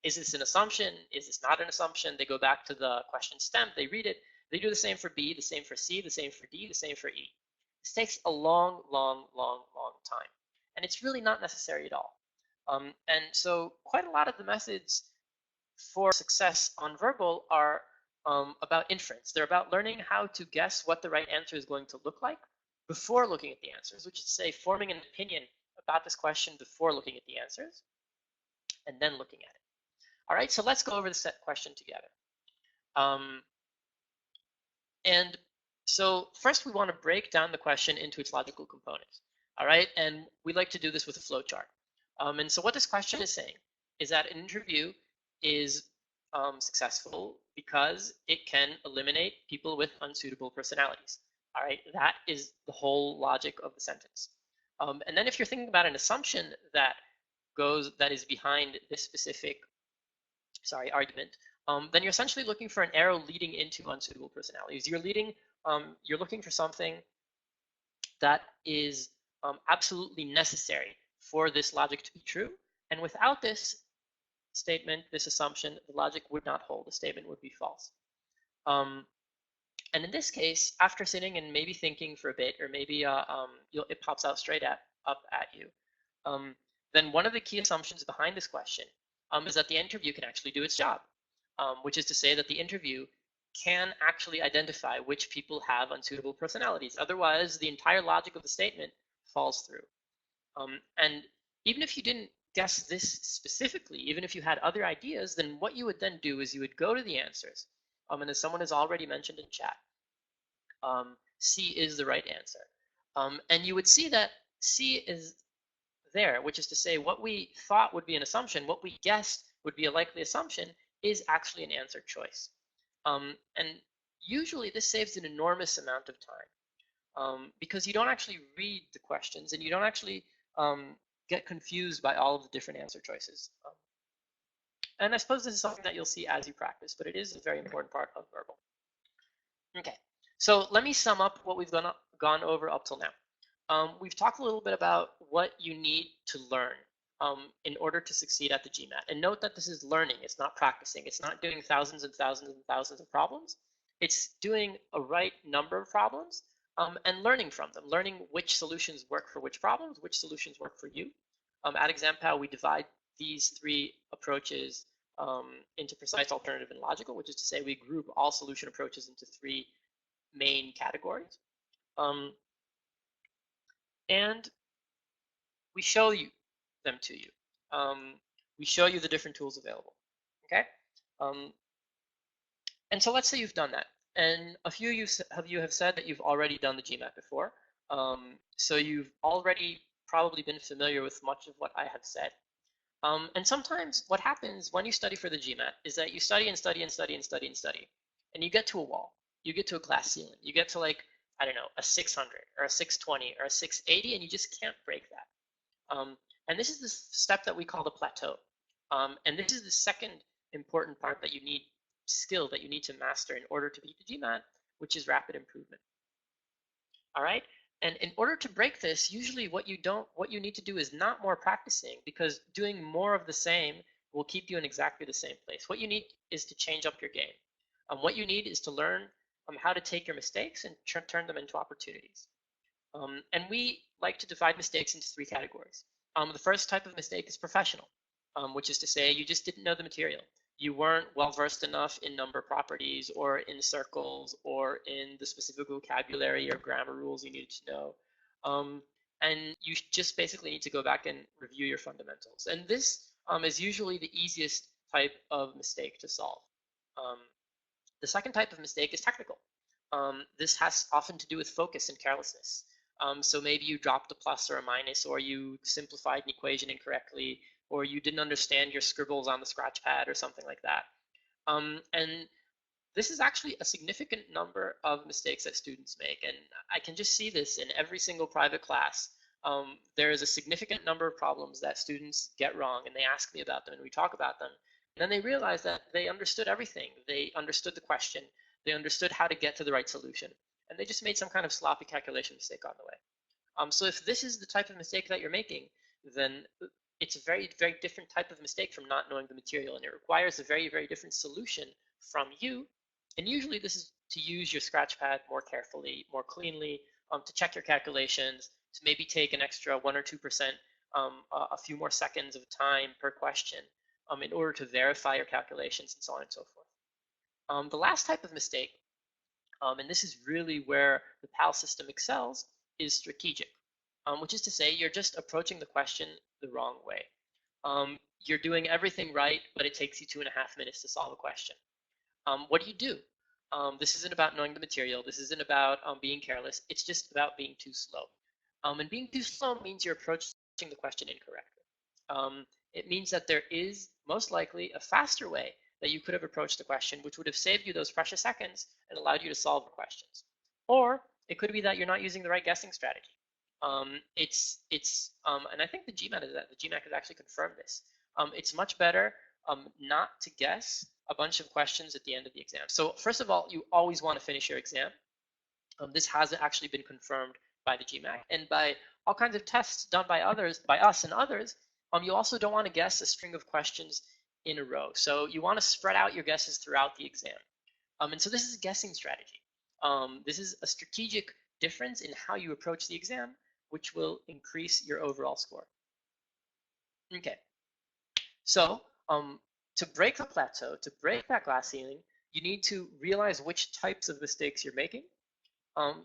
Is this an assumption? Is this not an assumption? They go back to the question stem, they read it. They do the same for B, the same for C, the same for D, the same for E. This takes a long, long, long, long time. And it's really not necessary at all. And so quite a lot of the methods for success on verbal are about inference. They're about learning how to guess what the right answer is going to look like before looking at the answers, which is to say forming an opinion about this question before looking at the answers and then looking at it. All right, so let's go over the question together. And so first we want to break down the question into its logical components. All right, and we like to do this with a flowchart. And so what this question is saying is that an interview is successful because it can eliminate people with unsuitable personalities. All right, that is the whole logic of the sentence. And then if you're thinking about an assumption that is behind this specific argument, then you're essentially looking for an arrow leading into unsuitable personalities. You're looking for something that is absolutely necessary for this logic to be true. And without this statement, this assumption, the logic would not hold. The statement would be false. And in this case, after sitting and maybe thinking for a bit, or maybe it pops out straight up at you, then one of the key assumptions behind this question is that the interview can actually do its job, which is to say that the interview can actually identify which people have unsuitable personalities. Otherwise, the entire logic of the statement falls through. And even if you didn't guess this specifically, even if you had other ideas, then what you would then do is you would go to the answers. And as someone has already mentioned in chat, C is the right answer. And you would see that C is there, which is to say what we thought would be an assumption, what we guessed would be a likely assumption, is actually an answer choice. And usually this saves an enormous amount of time because you don't actually read the questions and you don't actually get confused by all of the different answer choices. And I suppose this is something that you'll see as you practice, but it is a very important part of verbal. Okay, so let me sum up what we've gone over up till now. We've talked a little bit about what you need to learn in order to succeed at the GMAT. And note that this is learning, it's not practicing. It's not doing thousands and thousands and thousands of problems. It's doing a right number of problems and learning from them, learning which solutions work for which problems, which solutions work for you. At examPAL, we divide these three approaches into precise, alternative, and logical, which is to say we group all solution approaches into three main categories. And we show you them to you. We show you the different tools available, okay? And so let's say you've done that. And a few of you have said that you've already done the GMAT before. So you've already probably been familiar with much of what I have said. And sometimes what happens when you study for the GMAT is that you study and study and study and study and study, and you get to a wall. You get to a glass ceiling. You get to, like, I don't know, a 600 or a 620 or a 680, and you just can't break that. And this is the step that we call the plateau. And this is the second important part that you need, skill that you need to master in order to beat the GMAT, which is rapid improvement. All right? And in order to break this, usually what you need to do is not more practicing, because doing more of the same will keep you in exactly the same place. What you need is to change up your game. What you need is to learn how to take your mistakes and turn them into opportunities. And we like to divide mistakes into three categories. The first type of mistake is professional, which is to say you just didn't know the material. You weren't well-versed enough in number properties or in circles or in the specific vocabulary or grammar rules you needed to know. And you just basically need to go back and review your fundamentals. And this is usually the easiest type of mistake to solve. The second type of mistake is technical. This has often to do with focus and carelessness. So maybe you dropped a plus or a minus, or you simplified an equation incorrectly, or you didn't understand your scribbles on the scratch pad or something like that. And this is actually a significant number of mistakes that students make. And I can just see this in every single private class. There is a significant number of problems that students get wrong, and they ask me about them, and we talk about them. And then they realize that they understood everything. They understood the question. They understood how to get to the right solution. And they just made some kind of sloppy calculation mistake on the way. So if this is the type of mistake that you're making, then it's a very, very different type of mistake from not knowing the material, and it requires a very, very different solution from you. And usually this is to use your scratch pad more carefully, more cleanly, to check your calculations, to maybe take an extra 1 or 2%, a few more seconds of time per question in order to verify your calculations and so on and so forth. The last type of mistake, and this is really where the PAL system excels, is strategic, which is to say you're just approaching the question the wrong way. You're doing everything right, but it takes you 2.5 minutes to solve a question. What do? This isn't about knowing the material. This isn't about being careless. It's just about being too slow. And being too slow means you're approaching the question incorrectly. It means that there is most likely a faster way that you could have approached the question, which would have saved you those precious seconds and allowed you to solve the questions. Or it could be that you're not using the right guessing strategy. And I think the GMAT has actually confirmed this. It's much better not to guess a bunch of questions at the end of the exam. So first of all, you always want to finish your exam. This has actually been confirmed by the GMAT and by all kinds of tests done by us and others. You also don't want to guess a string of questions in a row. So you want to spread out your guesses throughout the exam. And so this is a guessing strategy. This is a strategic difference in how you approach the exam, which will increase your overall score. Okay, so to break the plateau, to break that glass ceiling, you need to realize which types of mistakes you're making.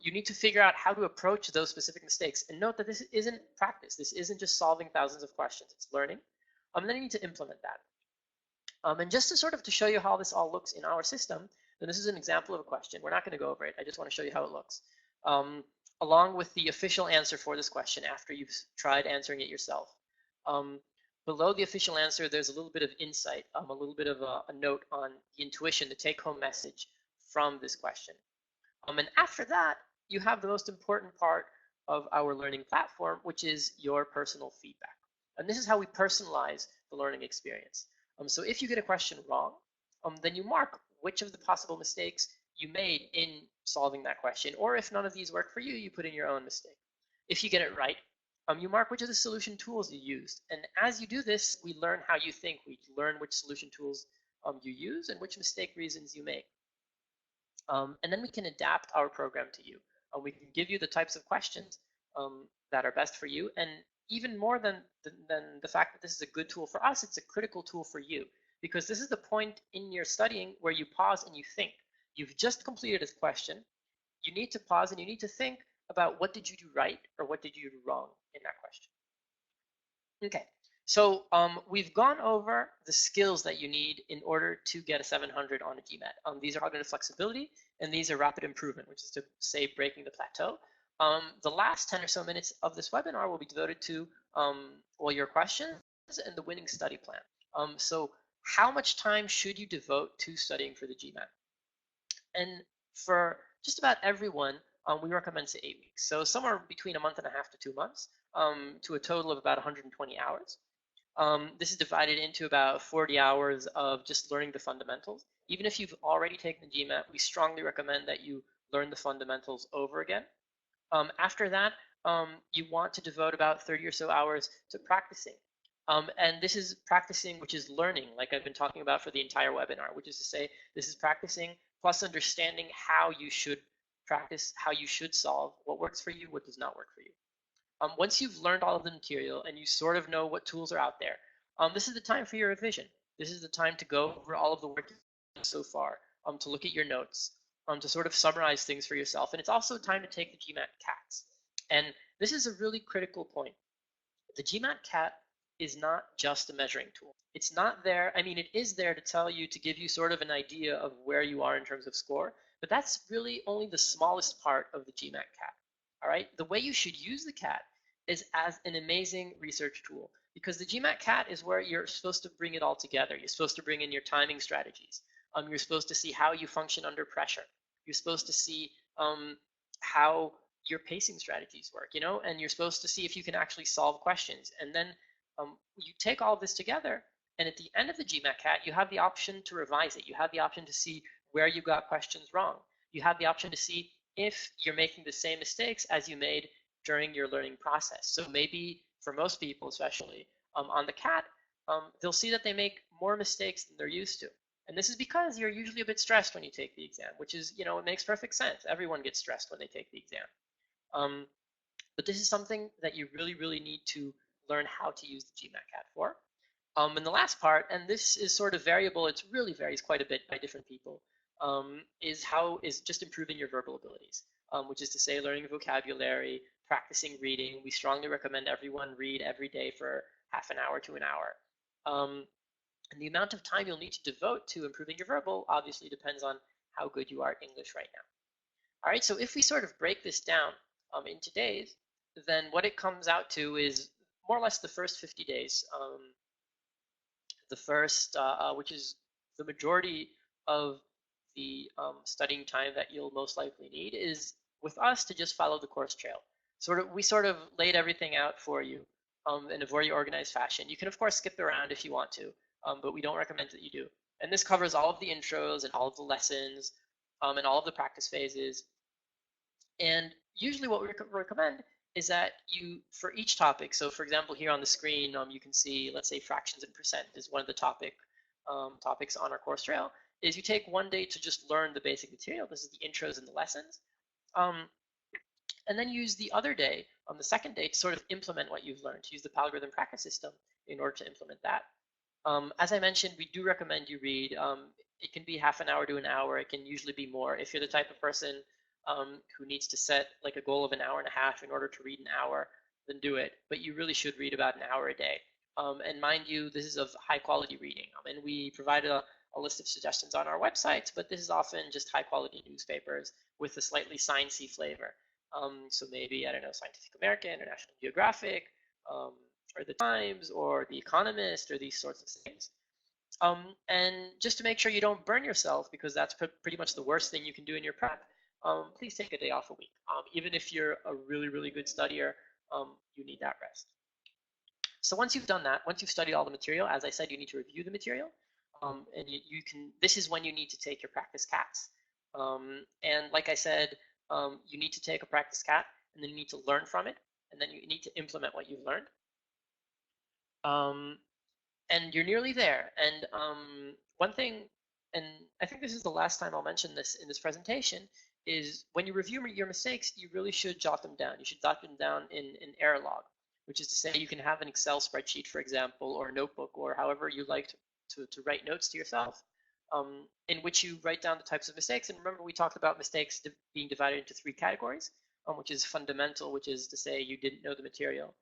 You need to figure out how to approach those specific mistakes. And note that this isn't practice. This isn't just solving thousands of questions. It's learning. And then you need to implement that. And just to sort of to show you how this all looks in our system, then this is an example of a question. We're not going to go over it. I just want to show you how it looks. Along with the official answer for this question after you've tried answering it yourself. Below the official answer, there's a little bit of insight, a little bit of a note on the intuition, the take-home message from this question. And after that, you have the most important part of our learning platform, which is your personal feedback. And this is how we personalize the learning experience. So if you get a question wrong, then you mark which of the possible mistakes you made in solving that question. Or if none of these work for you, you put in your own mistake. If you get it right, you mark which of the solution tools you used. And as you do this, we learn how you think. We learn which solution tools you use and which mistake reasons you make. And then we can adapt our program to you. We can give you the types of questions that are best for you. And even more than the fact that this is a good tool for us, it's a critical tool for you. Because this is the point in your studying where you pause and you think. You've just completed this question. You need to pause and you need to think about what did you do right or what did you do wrong in that question. Okay, so we've gone over the skills that you need in order to get a 700 on a GMAT. These are cognitive flexibility, and these are rapid improvement, which is to say breaking the plateau. The last 10 or so minutes of this webinar will be devoted to all your questions and the winning study plan. So how much time should you devote to studying for the GMAT? And for just about everyone, we recommend say 8 weeks. So somewhere between a month and a half to 2 months, to a total of about 120 hours. This is divided into about 40 hours of just learning the fundamentals. Even if you've already taken the GMAT, we strongly recommend that you learn the fundamentals over again. After that, you want to devote about 30 or so hours to practicing. And this is practicing, which is learning, like I've been talking about for the entire webinar, which is to say this is practicing plus understanding how you should practice, how you should solve, what works for you, what does not work for you. Once you've learned all of the material and you sort of know what tools are out there, this is the time for your revision. This is the time to go over all of the work you've done so far, to look at your notes, to sort of summarize things for yourself. And it's also time to take the GMAT CATs. And this is a really critical point. The GMAT CAT is not just a measuring tool. It's not there. I mean, it is there to tell you, to give you sort of an idea of where you are in terms of score, but that's really only the smallest part of the GMAT CAT. All right, the way you should use the CAT is as an amazing research tool, because the GMAT CAT is where you're supposed to bring it all together. You're supposed to bring in your timing strategies. You're supposed to see how you function under pressure. You're supposed to see how your pacing strategies work, you know, and you're supposed to see if you can actually solve questions. And then you take all of this together, and at the end of the GMAT CAT, you have the option to revise it. You have the option to see where you got questions wrong. You have the option to see if you're making the same mistakes as you made during your learning process. So maybe for most people, especially on the CAT, they'll see that they make more mistakes than they're used to. And this is because you're usually a bit stressed when you take the exam, which is, you know, it makes perfect sense. Everyone gets stressed when they take the exam. But this is something that you really, really need to learn how to use the GMAT CAT for. And the last part, and this is sort of variable, it really varies quite a bit by different people, is just improving your verbal abilities, which is to say learning vocabulary, practicing reading. We strongly recommend everyone read every day for half an hour to an hour. And the amount of time you'll need to devote to improving your verbal obviously depends on how good you are at English right now. All right, so if we sort of break this down into days, then what it comes out to is more or less the first 50 days. The first, which is the majority of the studying time that you'll most likely need, is with us to just follow the course trail. We sort of laid everything out for you in a very organized fashion. You can of course skip around if you want to, but we don't recommend that you do. And this covers all of the intros and all of the lessons and all of the practice phases. And usually what we recommend is that you, for each topic, so for example, here on the screen, you can see, let's say fractions and percent is one of the topics on our course trail, is you take one day to just learn the basic material. This is the intros and the lessons. and then use the other day, on the second day, to sort of implement what you've learned, to use the PAL algorithm practice system in order to implement that. As I mentioned, we do recommend you read. It can be half an hour to an hour. It can usually be more. If you're the type of person who needs to set like a goal of an hour and a half in order to read an hour, then do it. But you really should read about an hour a day. And mind you, this is of high quality reading. And we provide a list of suggestions on our website, but this is often just high quality newspapers with a slightly sciencey flavor. So maybe, I don't know, Scientific American or National Geographic, or the Times or the Economist, or these sorts of things. And just to make sure you don't burn yourself, because that's pretty much the worst thing you can do in your prep, please take a day off a week. Even if you're a really, really good studier, you need that rest. So once you've done that, once you've studied all the material, as I said, you need to review the material. And you can, this is when you need to take your practice CATs. And like I said, you need to take a practice CAT, and then you need to learn from it, and then you need to implement what you've learned. And you're nearly there. And one thing, and I think this is the last time I'll mention this in this presentation, is when you review your mistakes, you really should jot them down. You should jot them down in an error log, which is to say you can have an Excel spreadsheet, for example, or a notebook, or however you like to write notes to yourself, in which you write down the types of mistakes. And remember, we talked about mistakes being divided into 3 categories, which is fundamental, which is to say you didn't know the material,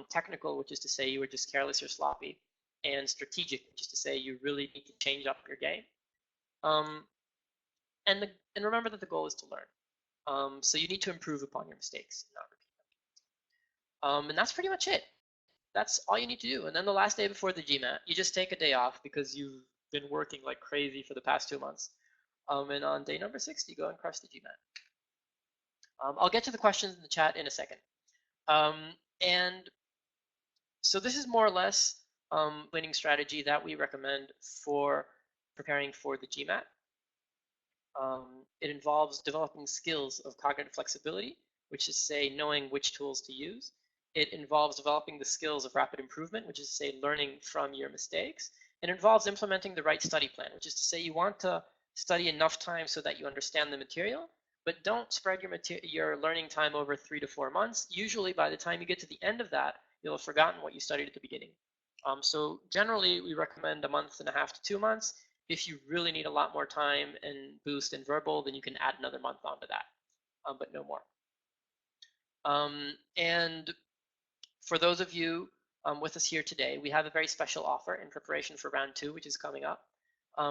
technical, which is to say you were just careless or sloppy, and strategic, which is to say you really need to change up your game. And remember that the goal is to learn. So you need to improve upon your mistakes, not repeat them. And that's pretty much it. That's all you need to do. And then the last day before the GMAT, you just take a day off because you've been working like crazy for the past 2 months. And on day number 60, you go and crush the GMAT. I'll get to the questions in the chat in a second. And so this is more or less planning strategy that we recommend for preparing for the GMAT. It involves developing skills of cognitive flexibility, which is to say knowing which tools to use. It involves developing the skills of rapid improvement, which is to say learning from your mistakes. It involves implementing the right study plan, which is to say you want to study enough time so that you understand the material, but don't spread your learning time over 3 to 4 months. Usually by the time you get to the end of that, you'll have forgotten what you studied at the beginning. So generally, we recommend 1.5 months to 2 months. If you really need a lot more time and boost in verbal, then you can add another month onto that, but no more. And for those of you with us here today, we have a very special offer in preparation for round 2, which is coming up.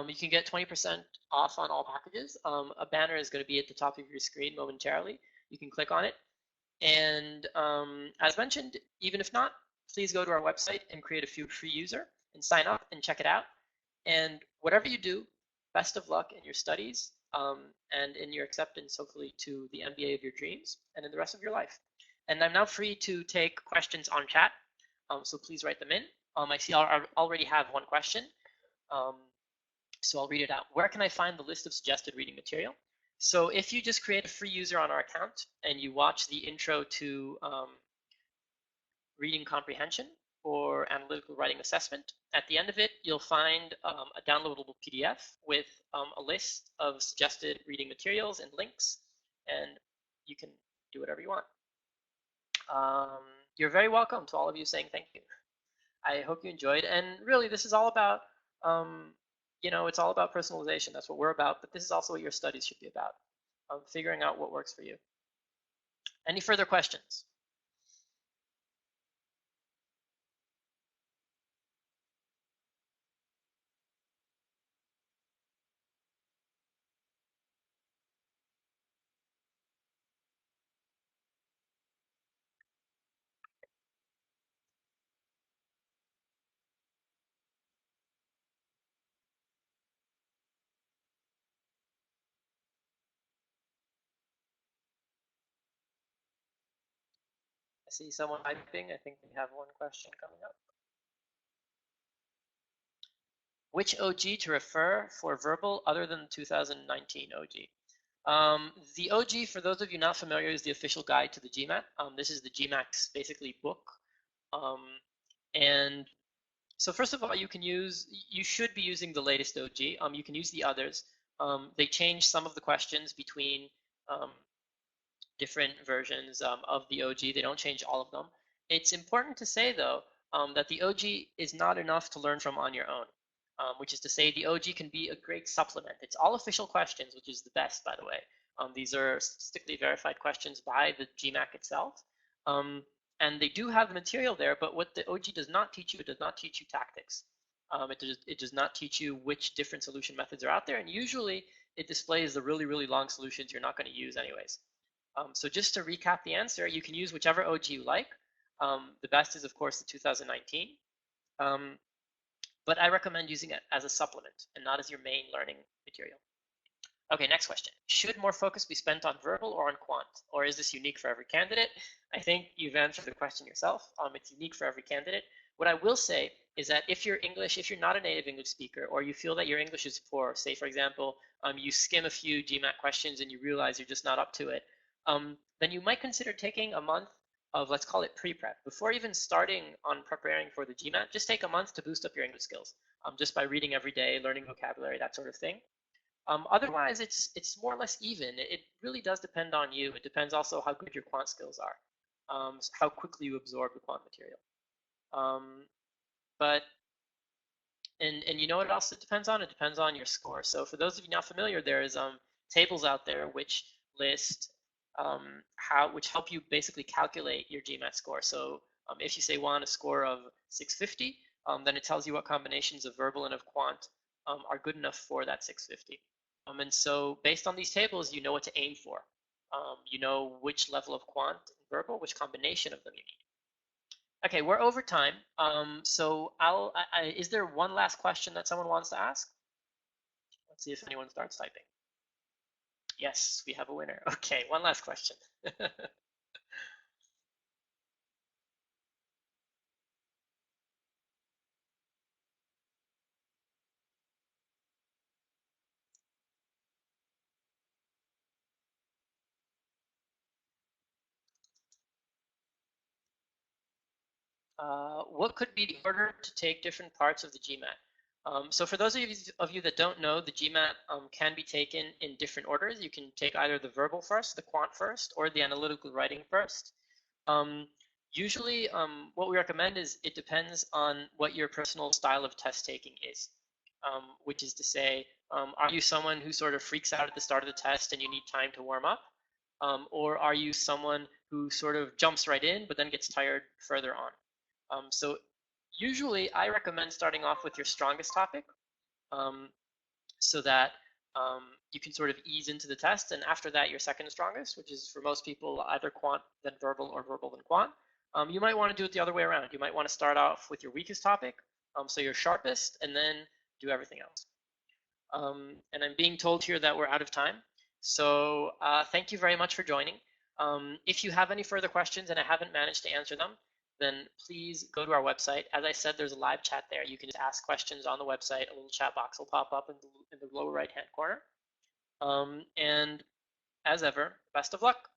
You can get 20% off on all packages. A banner is going to be at the top of your screen momentarily. You can click on it. And as mentioned, even if not, please go to our website and create a free user and sign up and check it out. And whatever you do, best of luck in your studies and in your acceptance, hopefully, to the MBA of your dreams and in the rest of your life. And I'm now free to take questions on chat, so please write them in. I see I already have one question, so I'll read it out. Where can I find the list of suggested reading material? So if you just create a free user on our account and you watch the intro to reading comprehension or analytical writing assessment, at the end of it, you'll find a downloadable PDF with a list of suggested reading materials and links, and you can do whatever you want. You're very welcome to all of you saying thank you. I hope you enjoyed. And really, this is all about, it's all about personalization. That's what we're about. But this is also what your studies should be about, figuring out what works for you. Any further questions? I see someone typing. I think we have one question coming up. Which OG to refer for verbal other than 2019 OG? The OG, for those of you not familiar, is the official guide to the GMAT. This is the GMAT's basically book. And so first of all, you should be using the latest OG. You can use the others. They changed some of the questions between different versions of the OG. They don't change all of them. It's important to say, though, that the OG is not enough to learn from on your own, which is to say the OG can be a great supplement. It's all official questions, which is the best, by the way. These are statistically verified questions by the GMAT itself. And they do have the material there, but what the OG does not teach you, it does not teach you tactics. It does not teach you which different solution methods are out there, and usually it displays the really, really long solutions you're not going to use anyways. So just to recap the answer, you can use whichever OG you like. The best is, of course, the 2019. But I recommend using it as a supplement and not as your main learning material. Okay, next question. Should more focus be spent on verbal or on quant? Or is this unique for every candidate? I think you've answered the question yourself. It's unique for every candidate. What I will say is that if you're not a native English speaker, or you feel that your English is poor, say, for example, you skim a few GMAT questions and you realize you're just not up to it, then you might consider taking a month of, let's call it pre-prep. Before even starting on preparing for the GMAT, just take a month to boost up your English skills, just by reading every day, learning vocabulary, that sort of thing. Otherwise, it's more or less even. It really does depend on you. It depends also how good your quant skills are, how quickly you absorb the quant material. And you know what else it depends on? It depends on your score. So for those of you not familiar, there is tables out there which list which help you basically calculate your GMAT score. So if you say want a score of 650, then it tells you what combinations of verbal and of quant are good enough for that 650. And so based on these tables, you know what to aim for. You know which level of quant and verbal, which combination of them you need. Okay, we're over time. So is there one last question that someone wants to ask? Let's see if anyone starts typing. Yes, we have a winner. Okay, one last question. What could be the order to take different parts of the GMAT? So for those of you that don't know, the GMAT can be taken in different orders. You can take either the verbal first, the quant first, or the analytical writing first. Usually, what we recommend is it depends on what your personal style of test taking is, which is to say, are you someone who sort of freaks out at the start of the test and you need time to warm up? Or are you someone who sort of jumps right in but then gets tired further on? So usually I recommend starting off with your strongest topic so that you can sort of ease into the test, and after that your second strongest, which is for most people either quant then verbal or verbal then quant. You might want to do it the other way around. You might want to start off with your weakest topic, so your sharpest, and then do everything else. And I'm being told here that we're out of time. So thank you very much for joining. If you have any further questions and I haven't managed to answer them, then please go to our website. As I said, there's a live chat there. You can just ask questions on the website. A little chat box will pop up in the lower right-hand corner. And as ever, best of luck.